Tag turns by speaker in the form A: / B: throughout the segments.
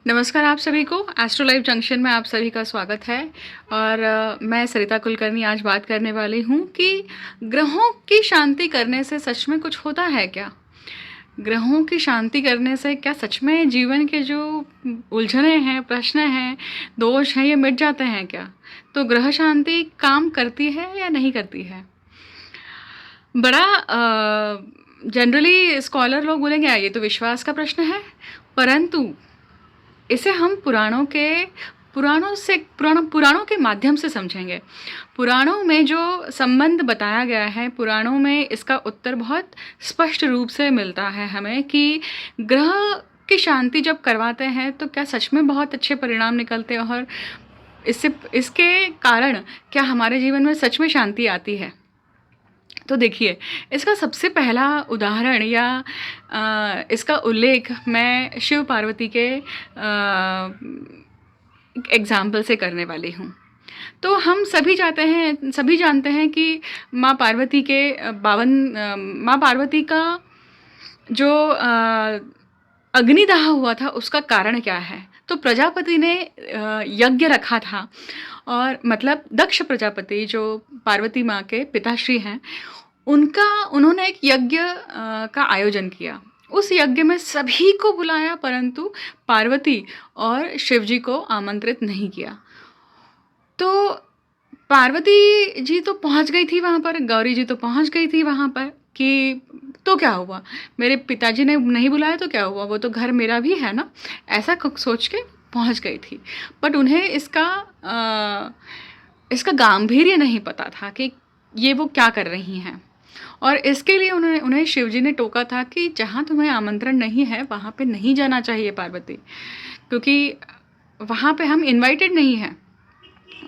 A: नमस्कार आप सभी को। एस्ट्रो लाइफ जंक्शन में आप सभी का स्वागत है। और मैं सरिता कुलकर्णी आज बात करने वाली हूँ कि ग्रहों की शांति करने से सच में कुछ होता है क्या? ग्रहों की शांति करने से क्या सच में जीवन के जो उलझने हैं, प्रश्न हैं, दोष हैं, ये मिट जाते हैं क्या? तो ग्रह शांति काम करती है या नहीं करती है? बड़ा जनरली स्कॉलर लोग बोलेंगे ये तो विश्वास का प्रश्न है, परंतु इसे हम पुराणों के माध्यम से समझेंगे। पुराणों में जो संबंध बताया गया है, पुराणों में इसका उत्तर बहुत स्पष्ट रूप से मिलता है हमें कि ग्रह की शांति जब करवाते हैं तो क्या सच में बहुत अच्छे परिणाम निकलते हैं और इसके कारण क्या हमारे जीवन में सच में शांति आती है। तो देखिए, इसका सबसे पहला उदाहरण या इसका उल्लेख मैं शिव पार्वती के एग्जाम्पल से करने वाली हूँ। तो हम सभी जानते हैं कि माँ पार्वती का जो अग्निदाह हुआ था उसका कारण क्या है। तो प्रजापति ने यज्ञ रखा था, और मतलब दक्ष प्रजापति जो पार्वती माँ के पिताश्री हैं, उन्होंने एक यज्ञ का आयोजन किया। उस यज्ञ में सभी को बुलाया, परंतु पार्वती और शिवजी को आमंत्रित नहीं किया। तो पार्वती जी तो पहुंच गई थी वहाँ पर, गौरी जी तो पहुंच गई थी वहाँ पर कि तो क्या हुआ, मेरे पिताजी ने नहीं बुलाया तो क्या हुआ, वो तो घर मेरा भी है ना, ऐसा सोच के पहुंच गई थी। बट उन्हें इसका गांभीर्य नहीं पता था कि ये वो क्या कर रही हैं, और इसके लिए उन्हें शिवजी ने टोका था कि जहाँ तुम्हें आमंत्रण नहीं है वहाँ पे नहीं जाना चाहिए पार्वती, क्योंकि वहाँ पे हम इनवाइटेड नहीं हैं।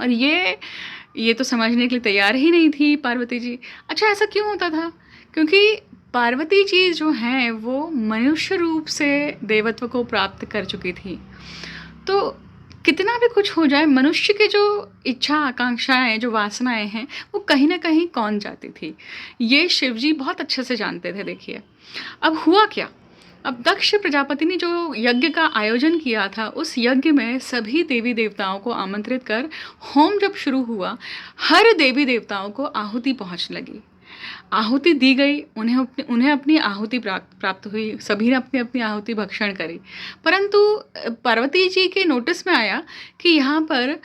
A: और ये तो समझने के लिए तैयार ही नहीं थी पार्वती जी। अच्छा, ऐसा क्यों होता था? क्योंकि पार्वती जी जो हैं वो मनुष्य रूप से देवत्व को प्राप्त कर चुकी थी। तो कितना भी कुछ हो जाए, मनुष्य की जो इच्छा आकांक्षाएं, जो वासनाएं हैं, वो कहीं ना कहीं कौन जाती थी, ये शिवजी बहुत अच्छे से जानते थे। देखिए, अब हुआ क्या। अब दक्ष प्रजापति ने जो यज्ञ का आयोजन किया था, उस यज्ञ में सभी देवी देवताओं को आमंत्रित कर होम जब शुरू हुआ, हर देवी देवताओं को आहुति पहुंचने लगी। आहुति दी गई, उन्हें अपनी आहुति प्राप्त हुई, सभी ने अपनी अपनी आहुति भक्षण करी। परंतु पार्वती जी के नोटिस में आया कि यहाँ पर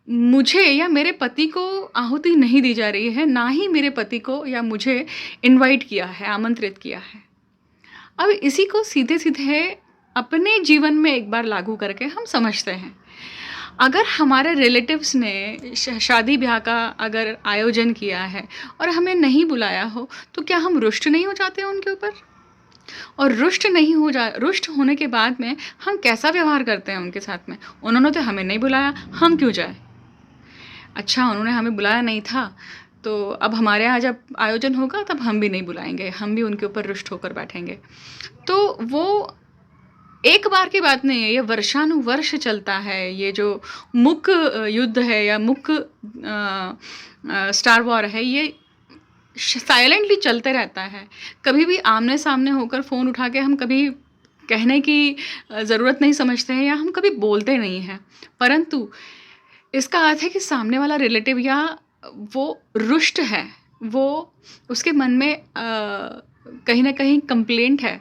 A: मुझे या मेरे पति को आहुति नहीं दी जा रही है, ना ही मेरे पति को या मुझे इनवाइट किया है, आमंत्रित किया है। अब इसी को सीधे सीधे अपने जीवन में एक बार लागू करके हम समझते हैं। अगर हमारे रिलेटिव्स ने शादी ब्याह का अगर आयोजन किया है और हमें नहीं बुलाया हो, तो क्या हम रुष्ट नहीं हो जाते उनके ऊपर? और रुष्ट होने के बाद में हम कैसा व्यवहार करते हैं उनके साथ में? उन्होंने तो हमें नहीं बुलाया, हम क्यों जाए? अच्छा, उन्होंने हमें बुलाया नहीं था, तो अब हमारे यहाँ जब आयोजन होगा तब हम भी नहीं बुलाएंगे, हम भी उनके ऊपर रुष्ट होकर बैठेंगे। तो वो एक बार की बात नहीं है, ये वर्षानुवर्ष चलता है। ये जो मुक युद्ध है या मुक स्टार वॉर है, ये साइलेंटली चलते रहता है। कभी भी आमने सामने होकर फ़ोन उठा के हम कभी कहने की ज़रूरत नहीं समझते हैं, या हम कभी बोलते नहीं हैं। परंतु इसका अर्थ है कि सामने वाला रिलेटिव या वो रुष्ट है, वो उसके मन में कहीं ना कहीं कंप्लेंट है,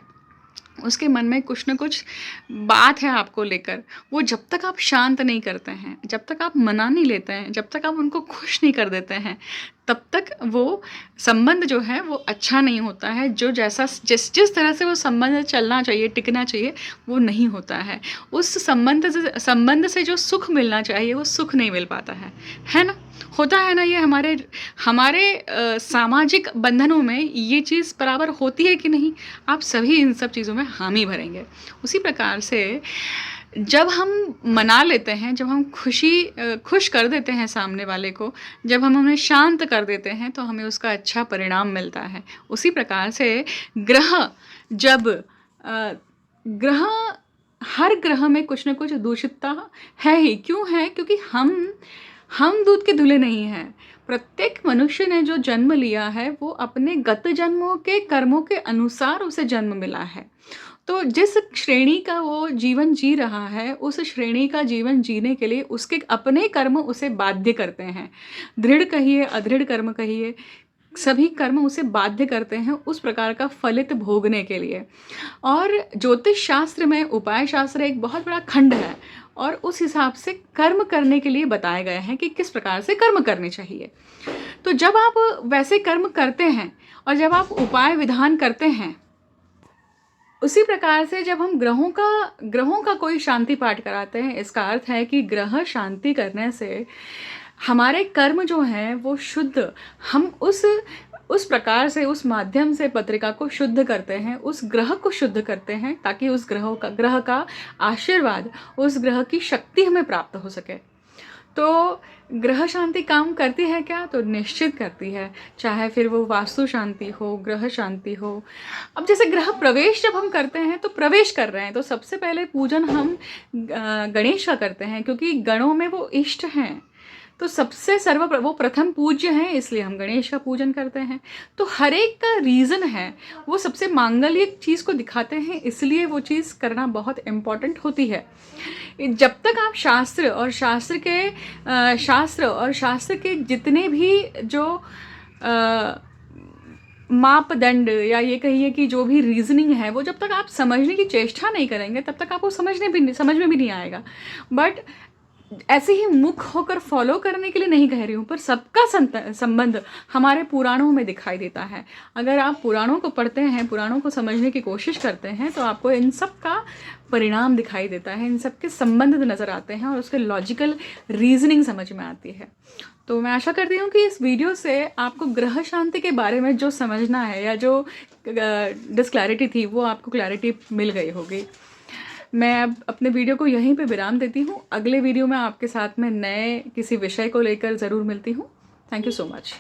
A: उसके मन में कुछ न कुछ बात है आपको लेकर। वो जब तक आप शांत नहीं करते हैं, जब तक आप मना नहीं लेते हैं, जब तक आप उनको खुश नहीं कर देते हैं, तब तक वो संबंध जो है वो अच्छा नहीं होता है। जो जिस तरह से वो संबंध चलना चाहिए, टिकना चाहिए, वो नहीं होता है। उस संबंध से जो सुख मिलना चाहिए वो सुख नहीं मिल पाता है ना? होता है ना? ये हमारे सामाजिक बंधनों में ये चीज़ बराबर होती है कि नहीं? आप सभी इन सब चीज़ों में हामी भरेंगे। उसी प्रकार से जब हम मना लेते हैं, जब हम खुश कर देते हैं सामने वाले को, जब हम उन्हें शांत कर देते हैं, तो हमें उसका अच्छा परिणाम मिलता है। उसी प्रकार से जब ग्रह हर ग्रह में कुछ न कुछ दूषितता है ही। क्यों है? क्योंकि हम दूध के धुले नहीं हैं। प्रत्येक मनुष्य ने जो जन्म लिया है वो अपने गत जन्मों के कर्मों के अनुसार उसे जन्म मिला है। तो जिस श्रेणी का वो जीवन जी रहा है, उस श्रेणी का जीवन जीने के लिए उसके अपने कर्म उसे बाध्य करते हैं। दृढ़ कहिए, अदृढ़ कर्म कहिए, सभी कर्म उसे बाध्य करते हैं उस प्रकार का फलित भोगने के लिए। और ज्योतिष शास्त्र में उपाय शास्त्र एक बहुत बड़ा खंड है और उस हिसाब से कर्म करने के लिए बताए गए हैं कि किस प्रकार से कर्म करने चाहिए। तो जब आप वैसे कर्म करते हैं और जब आप उपाय विधान करते हैं, उसी प्रकार से जब हम ग्रहों का कोई शांति पाठ कराते हैं, इसका अर्थ है कि ग्रह शांति करने से हमारे कर्म जो हैं वो शुद्ध, हम उस प्रकार से, उस माध्यम से पत्रिका को शुद्ध करते हैं, उस ग्रह को शुद्ध करते हैं, ताकि उस ग्रह का आशीर्वाद, उस ग्रह की शक्ति हमें प्राप्त हो सके। तो ग्रह शांति काम करती है क्या? तो निश्चित करती है, चाहे फिर वो वास्तु शांति हो, ग्रह शांति हो। अब जैसे ग्रह प्रवेश जब हम करते हैं तो प्रवेश कर रहे हैं, तो सबसे पहले पूजन हम गणेश का करते हैं, क्योंकि गणों में वो इष्ट हैं, तो सबसे वो प्रथम पूज्य हैं, इसलिए हम गणेश का पूजन करते हैं। तो हर एक का रीज़न है, वो सबसे मांगलिक चीज़ को दिखाते हैं, इसलिए वो चीज़ करना बहुत इम्पॉर्टेंट होती है। जब तक आप शास्त्र और शास्त्र के जितने भी जो मापदंड, या ये कहिए कि जो भी रीजनिंग है, वो जब तक आप समझने की चेष्टा नहीं करेंगे तब तक आपको समझ में भी नहीं आएगा। बट ऐसे ही मुख होकर फॉलो करने के लिए नहीं कह रही हूँ, पर सबका संबंध हमारे पुराणों में दिखाई देता है। अगर आप पुराणों को पढ़ते हैं, पुराणों को समझने की कोशिश करते हैं, तो आपको इन सब का परिणाम दिखाई देता है, इन सब के संबंध नज़र आते हैं और उसके लॉजिकल रीजनिंग समझ में आती है। तो मैं आशा करती हूँ कि इस वीडियो से आपको ग्रह शांति के बारे में जो समझना है या जो डिसक्लैरिटी थी, वो आपको क्लैरिटी मिल गई होगी। मैं अब अपने वीडियो को यहीं पे विराम देती हूँ। अगले वीडियो में आपके साथ में नए किसी विषय को लेकर ज़रूर मिलती हूँ। Thank you so much.